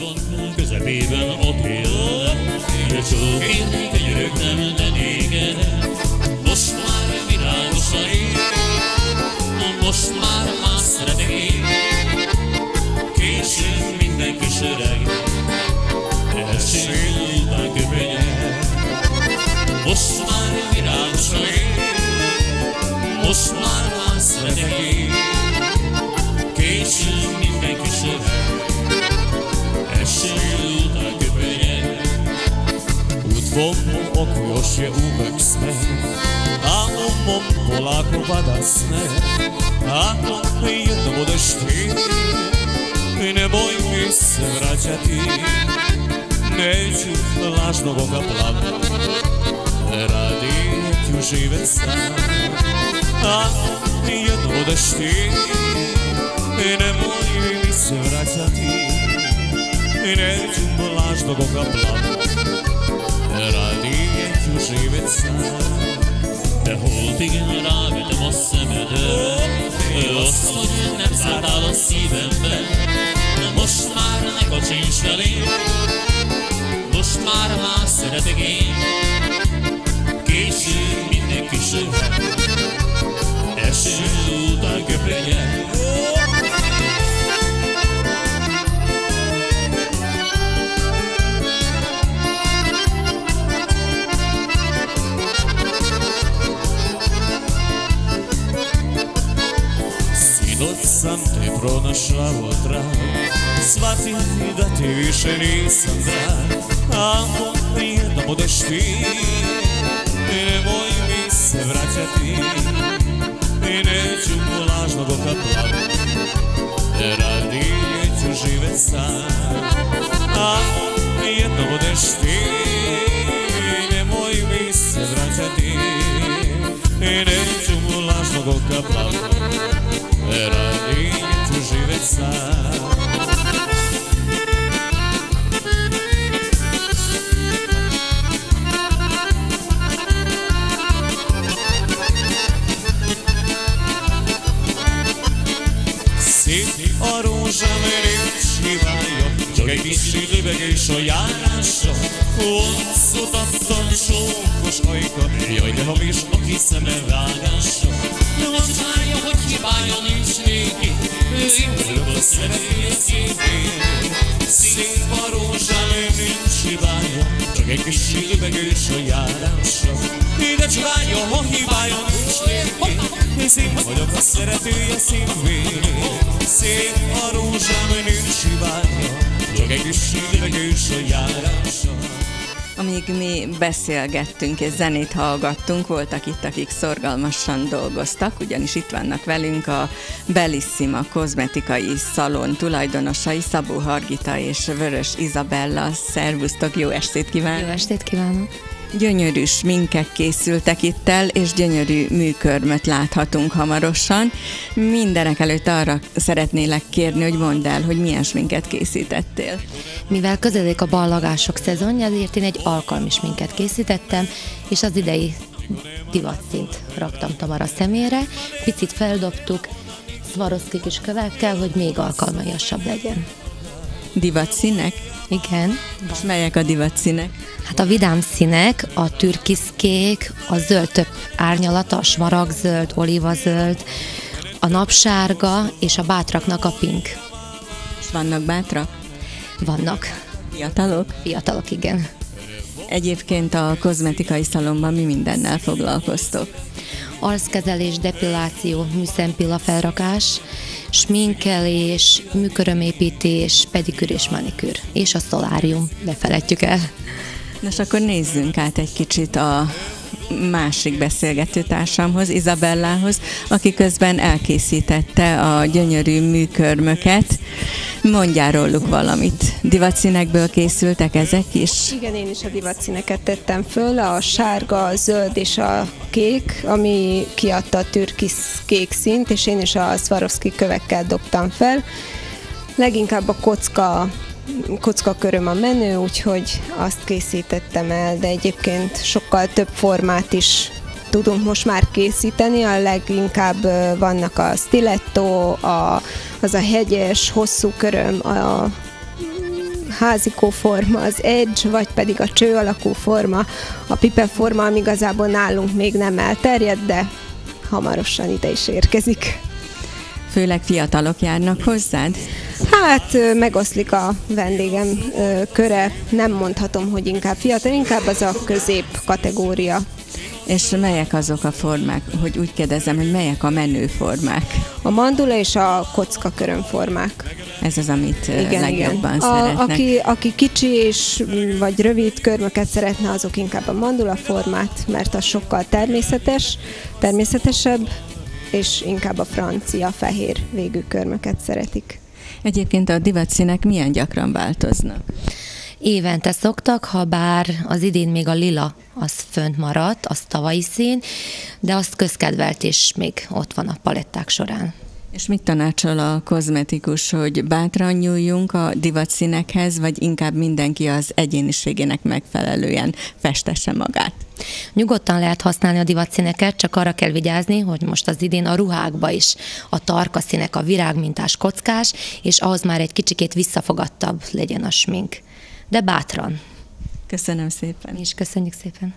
udvar közepében ott élnek, csók érnék egy örök nem, de téged. Most már virágos a ég, most már más szeretek én. Későn minden kis öreg, első után köpenyeg. Most már virágos a ég, most már más szeretek én. Későn minden kis öreg, első után köpenyeg. Udvom okujosje uvek sme, a u mom polako pada sneg. Ako jednom odeš ti, nemoj mi se vraćati. Neću lažno Boga plakati, radi ću živjet sam. Ako jednom odeš ti, nemoj mi se vraćati. Neću lažno Boga plakati, radi ću živjet sam. De holtig rávetem a szemedre, azt, hogy nem szálltál a szívembe. Most már ne kacsincs felém, most már más szeretek én. Késő minden kis öreg, eső után köpenyeg. Noć sam te pronašla odrag, shvati da ti više nisam drag. Ako jednom odeš ti, nemoj mi se vraćati. Neću lažno Boga plakati, radi ću živjet sam. Ako jednom odeš ti, nemoj mi se vraćati. Neću lažno Boga plakati, radi ću živjet sam. Sitni oruža meni šivaju, čovjek kiši libege i šojaranšo. Uncu tom čunku škojko, joj ne homiš oki se me vaganšo. Noćajo hogy hibája nincs néki, szívből szeretnél szívén. Szép a rózsám, nincs hibája, csak egy kis libegős a járásra. De csodája, ha hibája nincs néki, szép vagyok a szeretője szívén. Szép a rózsám, nincs hibája, csak egy kis libegős a járásra. Amíg mi beszélgettünk és zenét hallgattunk, voltak itt, akik szorgalmasan dolgoztak, ugyanis itt vannak velünk a Bellissima kozmetikai szalon tulajdonosai, Szabó Hargita és Vörös Izabella. Szervusztok, jó estét kívánok! Jó estét kívánok! Gyönyörű sminkek készültek itt el, és gyönyörű műkörmöt láthatunk hamarosan. Mindenek előtt arra szeretnélek kérni, hogy mondd el, hogy milyen sminket készítettél. Mivel közeledik a ballagások szezonja, ezért én egy alkalmi sminket készítettem, és az idei divatszínt raktam Tamara szemére. Picit feldobtuk Swarovski kis kövekkel, hogy még alkalmaiasabb legyen. Divatszínek? Igen. És melyek a divatszínek? Hát a vidám színek, a türkiszkék, a zöld több árnyalata, a smaragdzöld, olívazöld, a napsárga és a bátraknak a pink. És vannak bátrak? Vannak. Fiatalok? Fiatalok, igen. Egyébként a kozmetikai szalonban mi mindennel foglalkoztok? Arckezelés, depiláció, műszempilla felrakás, sminkelés, műkörömépítés, pedikűr és manikűr. És a szolárium, ne feledjük el. Nos, akkor nézzünk át egy kicsit a másik beszélgetőtársamhoz, Izabellához, aki közben elkészítette a gyönyörű műkörmöket. Mondjál róluk valamit. Divatszínekből készültek ezek is? Igen, én is a divatszíneket tettem föl, a sárga, a zöld és a kék, ami kiadta a türkisz kék színt, és én is a Swarovski kövekkel dobtam fel. Leginkább a kockaköröm a menő, úgyhogy azt készítettem el, de egyébként sokkal több formát is tudunk most már készíteni. A leginkább vannak a stiletto, az a hegyes, hosszú köröm, házikó forma, az edge, vagy pedig a cső alakú forma, a pipe forma, ami igazából nálunk még nem elterjedt, de hamarosan ide is érkezik. Főleg fiatalok járnak hozzád? Hát megoszlik a vendégem köre, nem mondhatom, hogy inkább fiatal, inkább az a közép kategória. És melyek azok a formák, hogy úgy kérdezem, hogy melyek a menő formák? A mandula és a kockaköröm formák. Ez az, amit legjobban szeretnek. Aki kicsi és vagy rövid körmöket szeretne, azok inkább a mandula formát, mert az sokkal természetesebb, és inkább a francia fehér végű körmöket szeretik. Egyébként a divatszínek milyen gyakran változnak? Évente szoktak, ha bár az idén még a lila az fönt maradt, az tavalyi szín, de azt közkedvelt és még ott van a paletták során. És mit tanácsol a kozmetikus, hogy bátran nyúljunk a divatszínekhez, vagy inkább mindenki az egyéniségének megfelelően festesse magát? Nyugodtan lehet használni a divatszíneket, csak arra kell vigyázni, hogy most az idén a ruhákba is a tarka színek, a virágmintás, kockás, és ahhoz már egy kicsikét visszafogadtabb legyen a smink. De bátran. Köszönöm szépen. És köszönjük szépen.